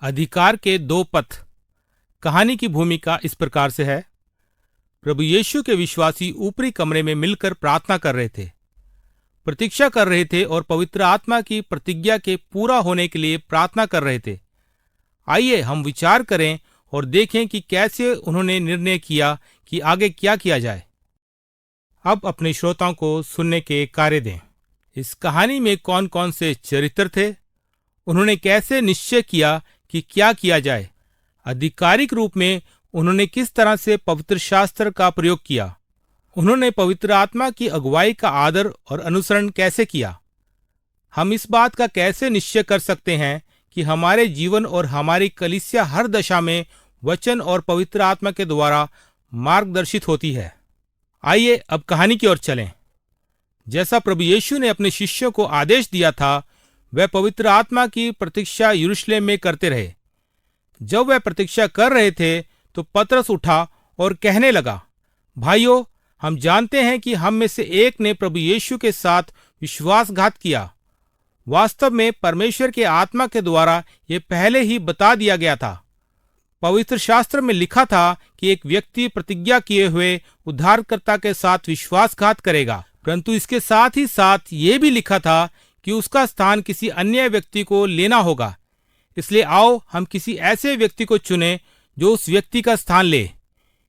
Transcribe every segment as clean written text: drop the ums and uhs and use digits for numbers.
अधिकार के दो पथ। कहानी की भूमिका इस प्रकार से है। प्रभु यीशु के विश्वासी ऊपरी कमरे में मिलकर प्रार्थना कर रहे थे, प्रतीक्षा कर रहे थे और पवित्र आत्मा की प्रतिज्ञा के पूरा होने के लिए प्रार्थना कर रहे थे। आइए हम विचार करें और देखें कि कैसे उन्होंने निर्णय किया कि आगे क्या किया जाए। अब अपने श्रोताओं को सुनने के कार्य दें। इस कहानी में कौन कौन से चरित्र थे, उन्होंने कैसे निश्चय किया कि क्या किया जाए, आधिकारिक रूप में उन्होंने किस तरह से पवित्र शास्त्र का प्रयोग किया, उन्होंने पवित्र आत्मा की अगुवाई का आदर और अनुसरण कैसे किया। हम इस बात का कैसे निश्चय कर सकते हैं कि हमारे जीवन और हमारी कलीसिया हर दशा में वचन और पवित्र आत्मा के द्वारा मार्गदर्शित होती है। आइए अब कहानी की ओर चलें। जैसा प्रभु यीशु ने अपने शिष्यों को आदेश दिया था, वह पवित्र आत्मा की प्रतीक्षा यरूशलेम में करते रहे। जब वह प्रतीक्षा कर रहे थे तो पतरस उठा और कहने लगा, भाइयों, हम जानते हैं कि हम में से एक ने प्रभु यीशु के साथ विश्वासघात किया। वास्तव में परमेश्वर के आत्मा के द्वारा ये पहले ही बता दिया गया था। पवित्र शास्त्र में लिखा था कि एक व्यक्ति प्रतिज्ञा किए हुए उद्धारकर्ता के साथ विश्वासघात करेगा, परंतु इसके साथ ही साथ ये भी लिखा था कि उसका स्थान किसी अन्य व्यक्ति को लेना होगा। इसलिए आओ हम किसी ऐसे व्यक्ति को चुनें जो उस व्यक्ति का स्थान ले।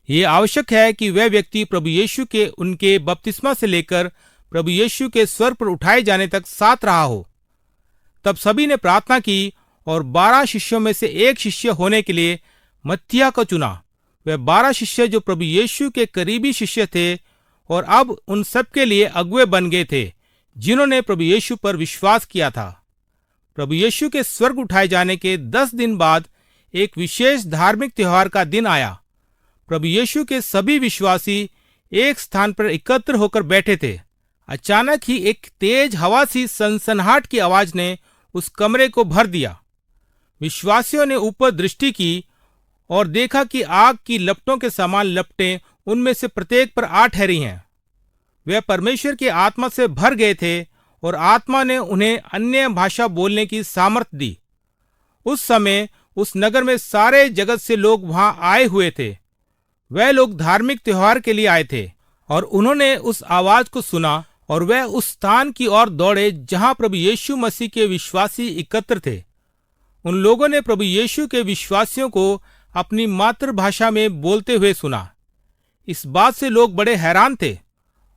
ये आवश्यक है कि वह व्यक्ति प्रभु यीशु के उनके बपतिस्मा से लेकर प्रभु यीशु के स्वर पर उठाए जाने तक साथ रहा हो। तब सभी ने प्रार्थना की और 12 शिष्यों में से एक शिष्य होने के लिए मत्तियाह को चुना। वह 12 शिष्य जो प्रभु यीशु के करीबी शिष्य थे और अब उन सब के लिए अगुवे बन गए थे, जिन्होंने प्रभु यीशु पर विश्वास किया था। प्रभु यीशु के स्वर्ग उठाए जाने के 10 दिन बाद एक विशेष धार्मिक त्योहार का दिन आया। प्रभु यीशु के सभी विश्वासी एक स्थान पर एकत्र होकर बैठे थे। अचानक ही एक तेज हवा सी सनसनाहट की आवाज ने उस कमरे को भर दिया। विश्वासियों ने ऊपर दृष्टि की और देखा कि आग की लपटों के समान लपटें उनमें से प्रत्येक पर आ ठहरी हैं। वे परमेश्वर की आत्मा से भर गए थे और आत्मा ने उन्हें अन्य भाषा बोलने की सामर्थ्य दी। उस समय उस नगर में सारे जगत से लोग वहां आए हुए थे। वह लोग धार्मिक त्योहार के लिए आए थे और उन्होंने उस आवाज को सुना और वह उस स्थान की ओर दौड़े जहां प्रभु यीशु मसीह के विश्वासी एकत्र थे। उन लोगों ने प्रभु यीशु के विश्वासियों को अपनी मातृभाषा में बोलते हुए सुना। इस बात से लोग बड़े हैरान थे।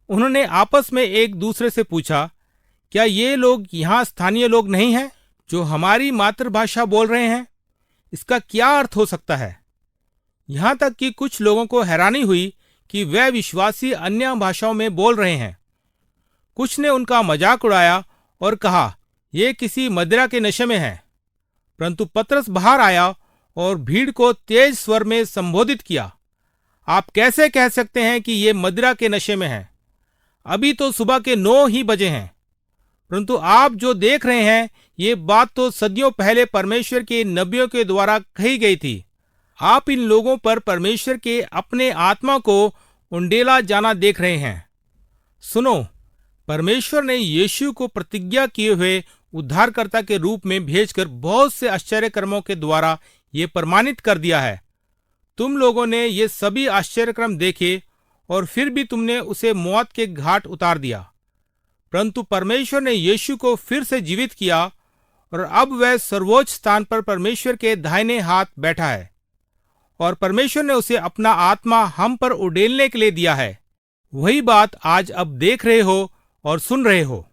उन्होंने आपस में एक दूसरे से पूछा, क्या ये लोग यहाँ स्थानीय लोग नहीं हैं जो हमारी मातृभाषा बोल रहे हैं? इसका क्या अर्थ हो सकता है? यहाँ तक कि कुछ लोगों को हैरानी हुई कि वह विश्वासी अन्य भाषाओं में बोल रहे हैं। कुछ ने उनका मजाक उड़ाया और कहा, ये किसी मदिरा के नशे में है। परंतु पतरस बाहर आया और भीड़ को तेज स्वर में संबोधित किया, आप कैसे कह सकते हैं कि ये मदिरा के नशे में है? अभी तो सुबह के 9 ही बजे हैं। परंतु आप जो देख रहे हैं, ये बात तो सदियों पहले परमेश्वर के नबियों के द्वारा कही गई थी। आप इन लोगों पर परमेश्वर के अपने आत्मा को उंडेला जाना देख रहे हैं। सुनो, परमेश्वर ने यीशु को प्रतिज्ञा किए हुए उद्धारकर्ता के रूप में भेजकर बहुत से आश्चर्य कर्मों के द्वारा ये प्रमाणित कर दिया है। तुम लोगों ने ये सभी आश्चर्यक्रम देखे और फिर भी तुमने उसे मौत के घाट उतार दिया। परंतु परमेश्वर ने यीशु को फिर से जीवित किया और अब वह सर्वोच्च स्थान पर परमेश्वर के दाहिने हाथ बैठा है और परमेश्वर ने उसे अपना आत्मा हम पर उड़ेलने के लिए दिया है। वही बात आज अब देख रहे हो और सुन रहे हो।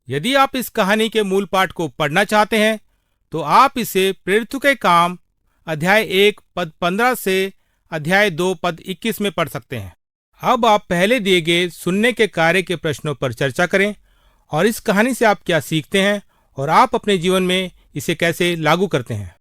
यदि आप इस कहानी के मूल पाठ को पढ़ना चाहते हैं तो आप इसे प्रेरितों के काम अध्याय 1 पद 15 से अध्याय 2 पद 21 में पढ़ सकते हैं। अब आप पहले दिए गए सुनने के कार्य के प्रश्नों पर चर्चा करें और इस कहानी से आप क्या सीखते हैं और आप अपने जीवन में इसे कैसे लागू करते हैं।